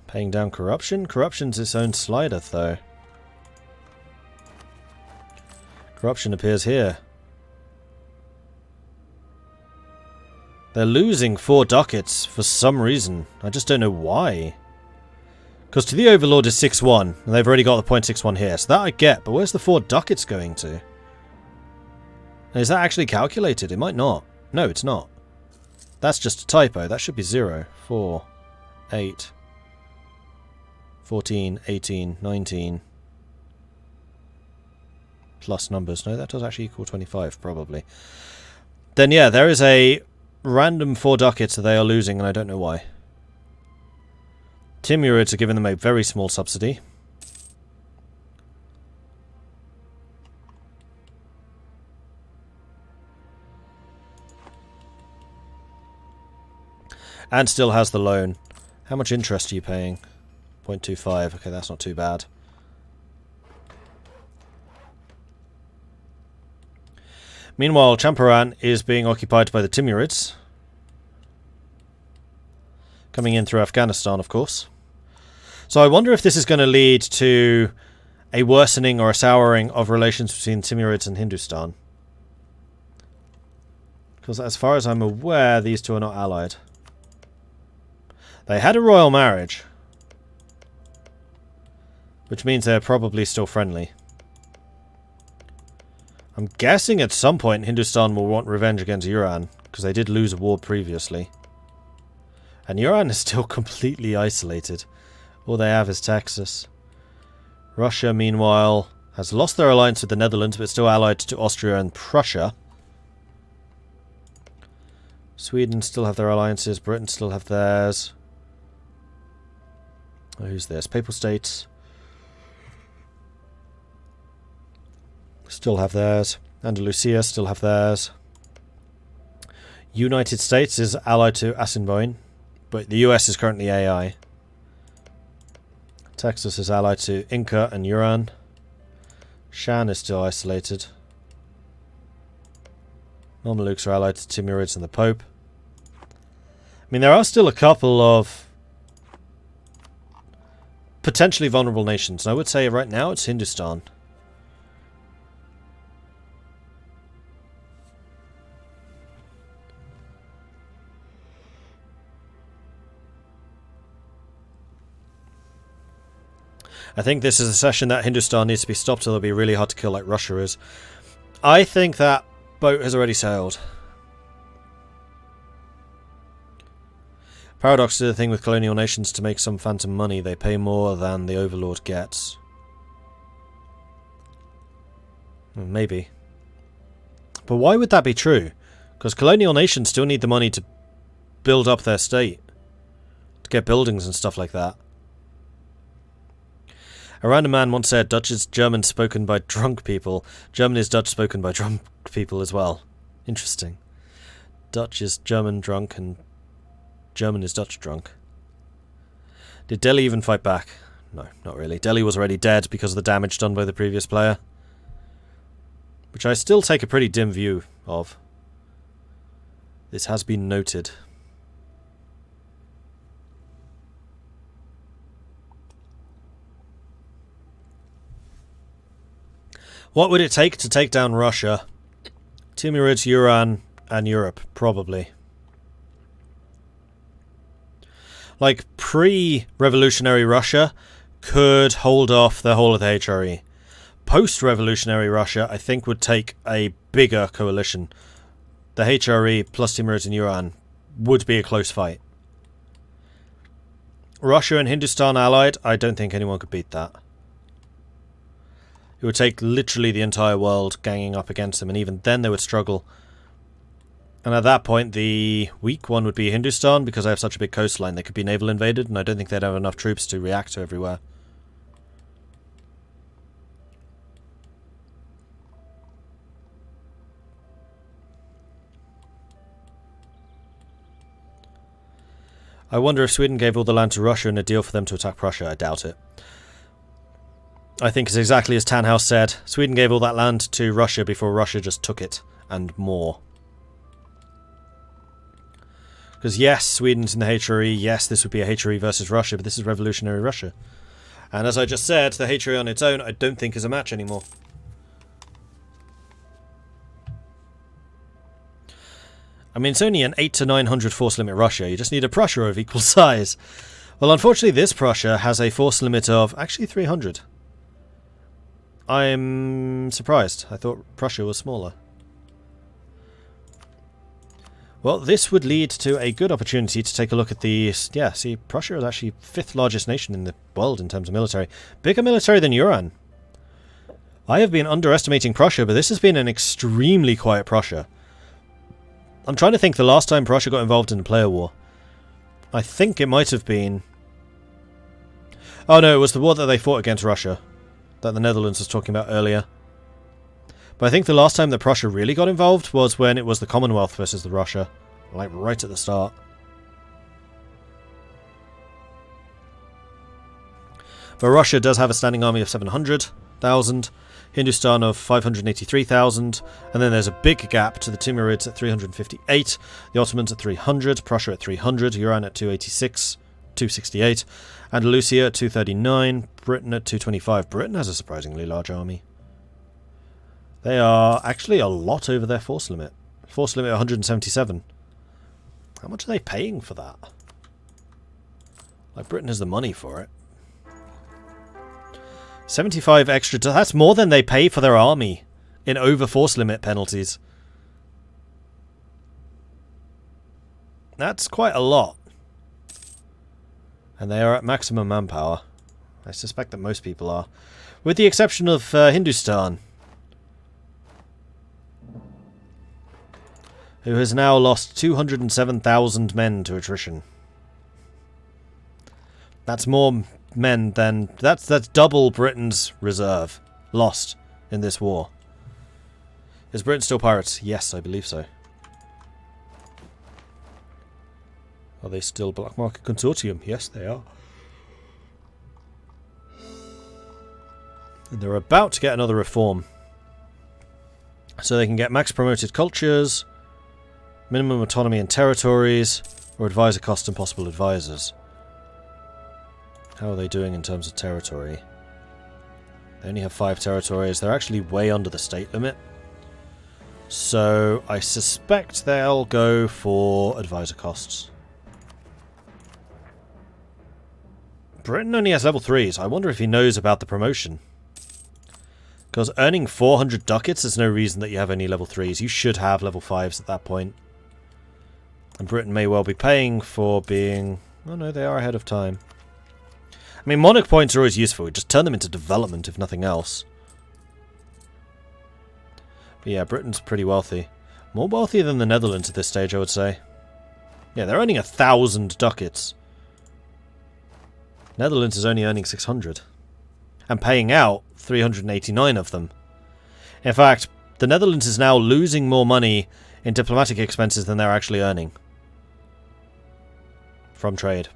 Paying down corruption? Corruption's its own slider, though. Corruption appears here. They're losing 4 ducats for some reason. I just don't know why. Because to the Overlord is 6-1, and they've already got the 0.61 here. So that I get, but where's the 4 ducats going to? And is that actually calculated? It might not. No, it's not. That's just a typo. That should be 0. 4, 8, 14, 18, 19. Plus numbers. No, that does actually equal 25, probably. Then yeah, there is a random 4 ducats that they are losing, and I don't know why. Timurids are giving them a very small subsidy. And still has the loan. How much interest are you paying? 0.25. Okay, that's not too bad. Meanwhile, Champaran is being occupied by the Timurids. Coming in through Afghanistan, of course. So I wonder if this is going to lead to a worsening or a souring of relations between Timurids and Hindustan. Because as far as I'm aware, these two are not allied. They had a royal marriage, which means they're probably still friendly. I'm guessing at some point Hindustan will want revenge against Iran, because they did lose a war previously. And Iran is still completely isolated. All they have is Texas. Russia, meanwhile, has lost their alliance with the Netherlands, but still allied to Austria and Prussia. Sweden still have their alliances, Britain still have theirs. Who's this? Papal States. Still have theirs. Andalusia still have theirs. United States is allied to Asinboin, but the US is currently AI. Texas is allied to Inca and Iran. Shan is still isolated. Mamelukes are allied to Timurids and the Pope. I mean, there are still a couple of potentially vulnerable nations, and I would say right now it's Hindustan. I think this is a session that Hindustan needs to be stopped, or it'll be really hard to kill like Russia is. I think that boat has already sailed. Paradox is the thing with colonial nations: to make some phantom money, they pay more than the Overlord gets. Maybe. But why would that be true? Because colonial nations still need the money to build up their state. To get buildings and stuff like that. A random man once said, Dutch is German spoken by drunk people. German is Dutch spoken by drunk people as well. Interesting. Dutch is German drunk and German is Dutch drunk. Did Delhi even fight back? No, not really. Delhi was already dead because of the damage done by the previous player. Which I still take a pretty dim view of. This has been noted. What would it take to take down Russia? Timurids, Iran, and Europe, probably. Like, pre-revolutionary Russia could hold off the whole of the HRE. Post-revolutionary Russia, I think, would take a bigger coalition. The HRE plus Timurids and Iran would be a close fight. Russia and Hindustan allied, I don't think anyone could beat that. It would take literally the entire world ganging up against them, and even then they would struggle. And at that point, the weak one would be Hindustan, because they have such a big coastline. They could be naval invaded, and I don't think they'd have enough troops to react to everywhere. I wonder if Sweden gave all the land to Russia in a deal for them to attack Prussia. I doubt it. I think it's exactly as Tannhaus said. Sweden gave all that land to Russia before Russia just took it, and more. Because yes, Sweden's in the HRE, yes, this would be a HRE versus Russia, but this is revolutionary Russia. And as I just said, the HRE on its own I don't think is a match anymore. I mean, it's only an 8 to 900 force limit Russia, you just need a Prussia of equal size. Well, unfortunately this Prussia has a force limit of actually 300. I'm surprised, I thought Prussia was smaller. Well, this would lead to a good opportunity to take a look at the... Yeah, see, Prussia is actually 5th largest nation in the world in terms of military. Bigger military than Iran. I have been underestimating Prussia, but this has been an extremely quiet Prussia. I'm trying to think the last time Prussia got involved in a player war. I think it might have been... Oh no, it was the war that they fought against Russia. That the Netherlands was talking about earlier. But I think the last time that Prussia really got involved was when it was the Commonwealth versus the Russia. Like, right at the start. But Russia does have a standing army of 700,000. Hindustan of 583,000. And then there's a big gap to the Timurids at 358. The Ottomans at 300. Prussia at 300. Iran at 268. Andalusia at 239. Britain at 225. Britain has a surprisingly large army. They are actually a lot over their force limit. Force limit 177. How much are they paying for that? Like, Britain has the money for it. 75 extra. That's more than they pay for their army in over force limit penalties. That's quite a lot. And they are at maximum manpower. I suspect that most people are. With the exception of Hindustan, who has now lost 207,000 men to attrition. That's more men than... That's double Britain's reserve lost in this war. Is Britain still pirates? Yes, I believe so. Are they still Black Market Consortium? Yes, they are. And they're about to get another reform. So they can get max promoted cultures... minimum autonomy in territories, or advisor cost and possible advisors. How are they doing in terms of territory? They only have 5 territories. They're actually way under the state limit. So I suspect they'll go for advisor costs. Britain only has level 3s. I wonder if he knows about the promotion. Because earning 400 ducats is no reason that you have any level 3s. You should have level 5s at that point. And Britain may well be paying for being... Oh no, they are ahead of time. I mean, monarch points are always useful. Just turn them into development, if nothing else. But yeah, Britain's pretty wealthy. More wealthy than the Netherlands at this stage, I would say. Yeah, they're earning 1,000 ducats. Netherlands is only earning 600. And paying out 389 of them. In fact, the Netherlands is now losing more money in diplomatic expenses than they're actually earning. From trade.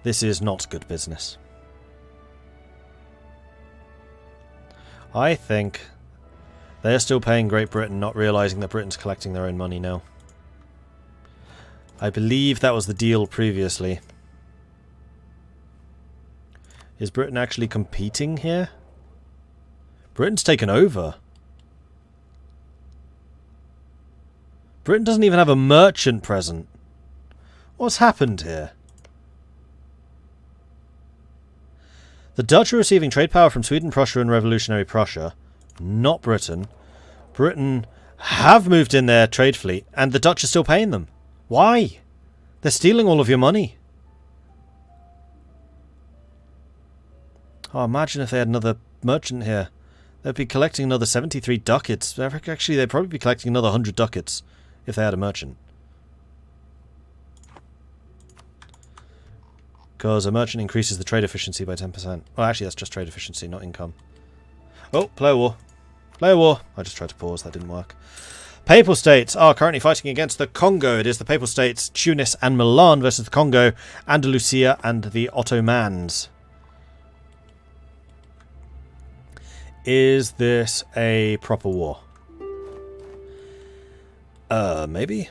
This is not good business. I think they're still paying Great Britain, not realising that Britain's collecting their own money now. I believe that was the deal previously. Is Britain actually competing here? Britain's taken over. Britain doesn't even have a merchant present. What's happened here? The Dutch are receiving trade power from Sweden, Prussia and Revolutionary Prussia. Not Britain. Britain have moved in their trade fleet and the Dutch are still paying them. Why? They're stealing all of your money. Oh, imagine if they had another merchant here. They'd be collecting another 73 ducats. Actually, they'd probably be collecting another 100 ducats if they had a merchant. Because a merchant increases the trade efficiency by 10%. Well, actually, that's just trade efficiency, not income. Oh, player war. Player war. I just tried to pause. That didn't work. Papal States are currently fighting against the Congo. It is the Papal States, Tunis and Milan versus the Congo, Andalusia and the Ottomans. Is this a proper war? Maybe.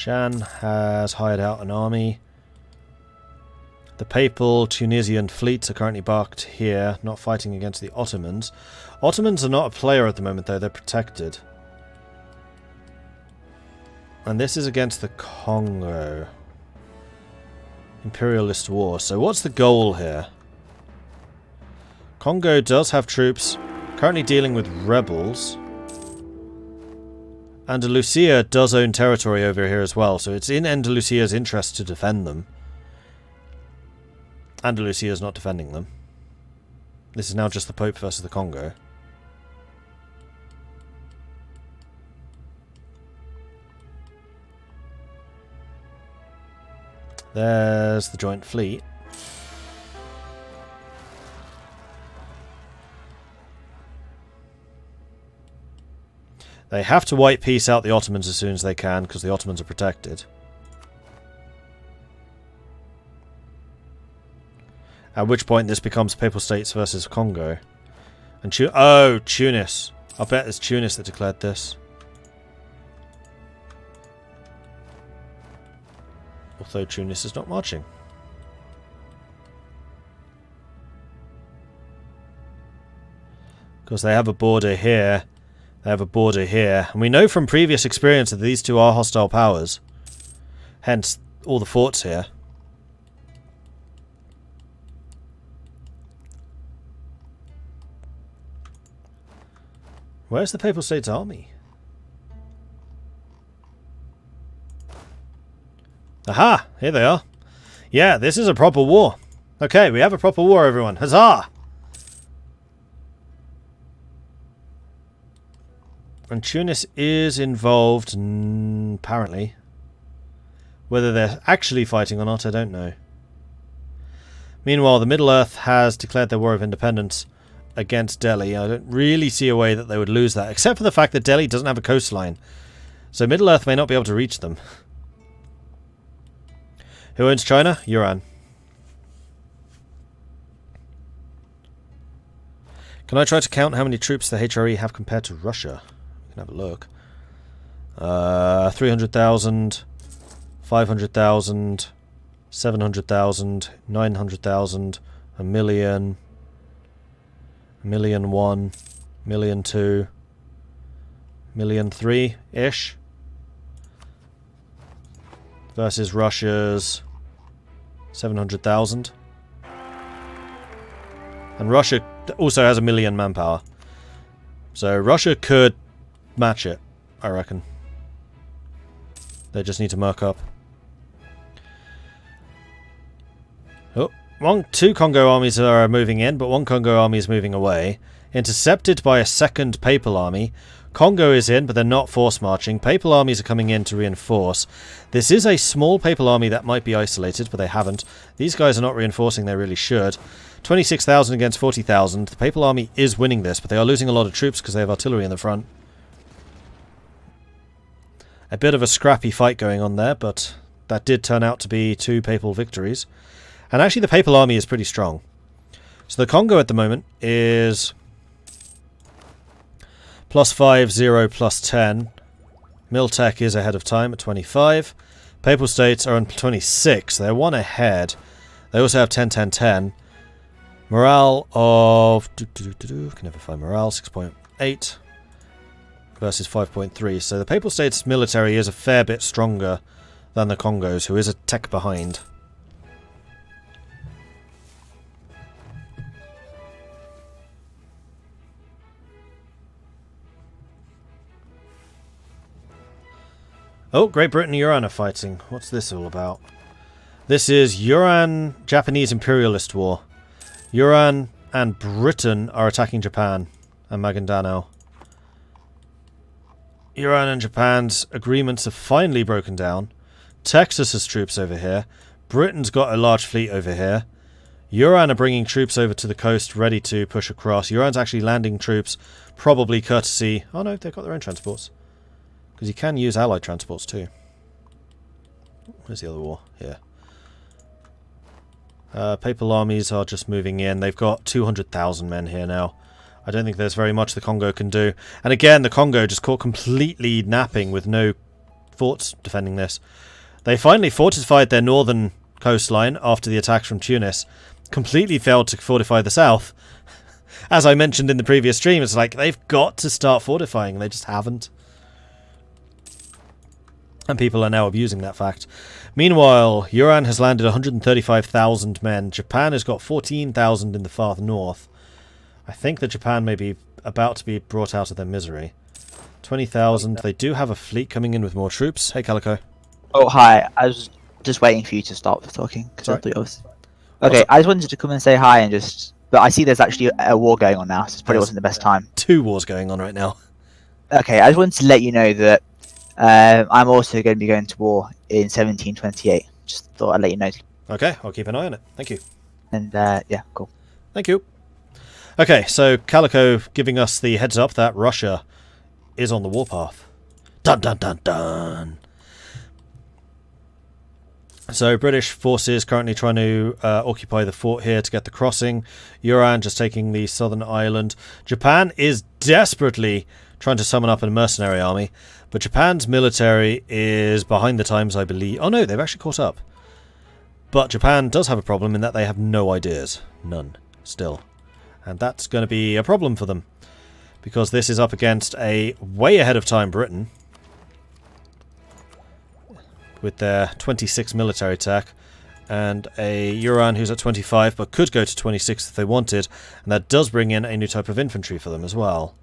Shan has hired out an army. The Papal Tunisian fleets are currently barked here, not fighting against the Ottomans. Ottomans are not a player at the moment, though. They're protected. And this is against the Congo. Imperialist War. So what's the goal here? Congo does have troops currently dealing with rebels. Andalusia does own territory over here as well, so it's in Andalusia's interest to defend them. Andalusia is not defending them. This is now just the Pope versus the Congo. There's the joint fleet. They have to white peace out the Ottomans as soon as they can, because the Ottomans are protected. At which point this becomes Papal States versus Congo. And Tunis. I bet it's Tunis that declared this. Although Tunis is not marching. Because they have a border here. They have a border here. And we know from previous experience that these two are hostile powers. Hence, all the forts here. Where's the Papal States army? Aha! Here they are. Yeah, this is a proper war. Okay, we have a proper war, everyone. Huzzah! And Tunis is involved, apparently. Whether they're actually fighting or not, I don't know. Meanwhile, the Middle-earth has declared their war of independence against Delhi. I don't really see a way that they would lose that, except for the fact that Delhi doesn't have a coastline. So Middle-earth may not be able to reach them. Who owns China? Iran. Can I try to count how many troops the HRE have compared to Russia? We can have a look. 300,000, 500,000, 700,000, 900,000, a million, 1,000,001, 1,000,002, 1,000,003-ish. Versus Russia's 700,000. And Russia also has 1,000,000 manpower. So Russia could match it, I reckon. They just need to muck up. Oh, two Congo armies are moving in, but one Congo army is moving away. Intercepted by a second Papal army. Congo is in, but they're not force marching. Papal armies are coming in to reinforce. This is a small Papal army that might be isolated, but they haven't. These guys are not reinforcing, they really should. 26,000 against 40,000. The Papal army is winning this, but they are losing a lot of troops because they have artillery in the front. A bit of a scrappy fight going on there, but that did turn out to be 2 Papal victories. And actually the Papal army is pretty strong. So the Congo at the moment is +5, 0, +10. Miltech is ahead of time at 25. Papal States are on 26. They're 1 ahead. They also have 10, 10, 10. Morale of... Can never find morale. 6.8 versus 5.3. So the Papal States military is a fair bit stronger than the Congos, who is a tech behind. Oh, Great Britain and Iran are fighting. What's this all about? This is Iran-Japanese imperialist war. Iran and Britain are attacking Japan and Maguindanao. Iran and Japan's agreements have finally broken down. Texas has troops over here. Britain's got a large fleet over here. Iran are bringing troops over to the coast ready to push across. Iran's actually landing troops, probably courtesy... Oh no, they've got their own transports. Because you can use allied transports too. Where's the other war? Here. Papal armies are just moving in. They've got 200,000 men here now. I don't think there's very much the Congo can do. And again, the Congo just caught completely napping with no forts defending this. They finally fortified their northern coastline after the attacks from Tunis. Completely failed to fortify the south. As I mentioned in the previous stream, it's like they've got to start fortifying, and they just haven't. And people are now abusing that fact. Meanwhile, Iran has landed 135,000 men. Japan has got 14,000 in the far north. I think that Japan may be about to be brought out of their misery. 20,000. They do have a fleet coming in with more troops. Hey, Calico. Oh, hi. I was just waiting for you to stop talking. Cause I thought you was... Okay, I just wanted to come and say hi and just... But I see there's actually a war going on now, so it probably wasn't the best time. 2 wars going on right now. Okay, I just wanted to let you know that I'm also going to be going to war in 1728. Just thought I'd let you know. Okay, I'll keep an eye on it. Thank you. And, yeah, cool. Thank you. Okay, so Calico giving us the heads up that Russia is on the warpath. Dun dun dun dun! So British forces currently trying to occupy the fort here to get the crossing. Iran just taking the southern island. Japan is desperately trying to summon up a mercenary army, but Japan's military is behind the times, I believe. Oh no, they've actually caught up. But Japan does have a problem in that they have no ideas. None. Still. And that's going to be a problem for them, because this is up against a way ahead of time Britain with their 26 military attack, and a Iran who's at 25 but could go to 26 if they wanted, and that does bring in a new type of infantry for them as well.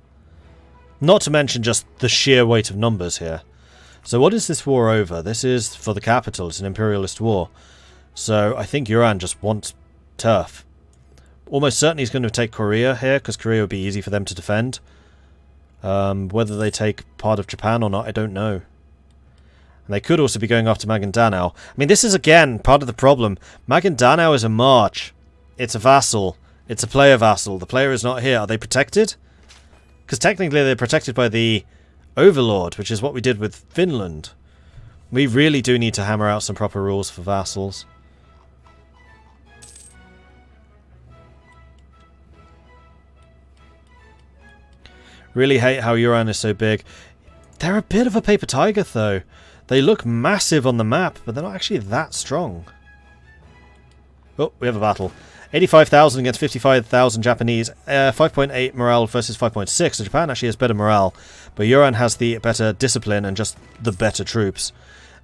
Not to mention just the sheer weight of numbers here. So what is this war over? This is for the capital. It's an imperialist war. So I think Iran just wants turf. Almost certainly he's going to take Korea here, because Korea would be easy for them to defend. Whether they take part of Japan or not, I don't know. And they could also be going after Maguindanao. I mean, this is, again, part of the problem. Maguindanao is a march. It's a vassal. It's a player vassal. The player is not here. Are they protected? Because technically they're protected by the overlord, which is what we did with Finland. We really do need to hammer out some proper rules for vassals. Really hate how Iran is so big. They're a bit of a paper tiger, though. They look massive on the map, but they're not actually that strong. Oh, we have a battle. 85,000 against 55,000 Japanese. 5.8 morale versus 5.6. So Japan actually has better morale, but Iran has the better discipline and just the better troops.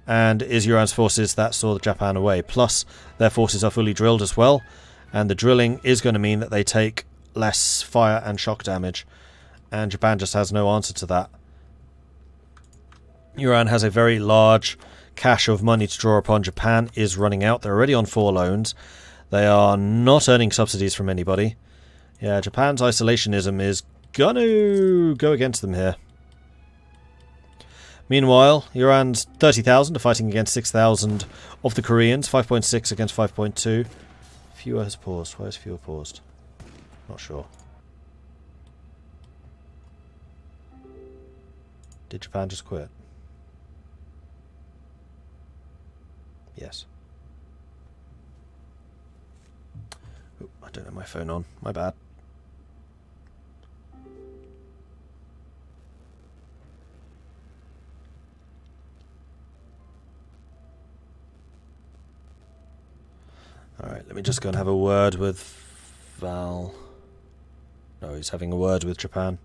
And is Iran's forces that saw Japan away. Plus, their forces are fully drilled as well, and the drilling is going to mean that they take less fire and shock damage. And Japan just has no answer to that. Iran has a very large cache of money to draw upon. Japan is running out. They're already on 4 loans. They are not earning subsidies from anybody. Yeah, Japan's isolationism is gonna go against them here. Meanwhile, Iran's 30,000 are fighting against 6,000 of the Koreans. 5.6 against 5.2. Fewer has paused. Why has fewer paused? Not sure. Did Japan just quit? Yes. Ooh, I don't have my phone on. My bad. Alright, let me just go and have a word with Val. No, he's having a word with Japan.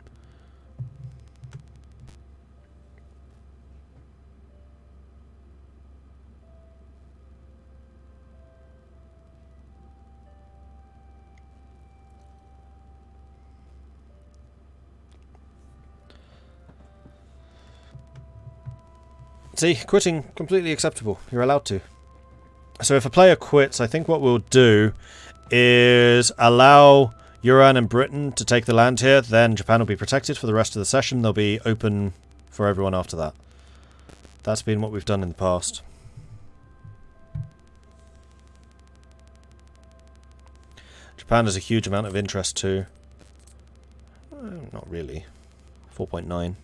See, quitting, completely acceptable. You're allowed to. So if a player quits, I think what we'll do is allow Iran and Britain to take the land here, then Japan will be protected for the rest of the session. They'll be open for everyone after that. That's been what we've done in the past. Japan has a huge amount of interest too. Not really. 4.9.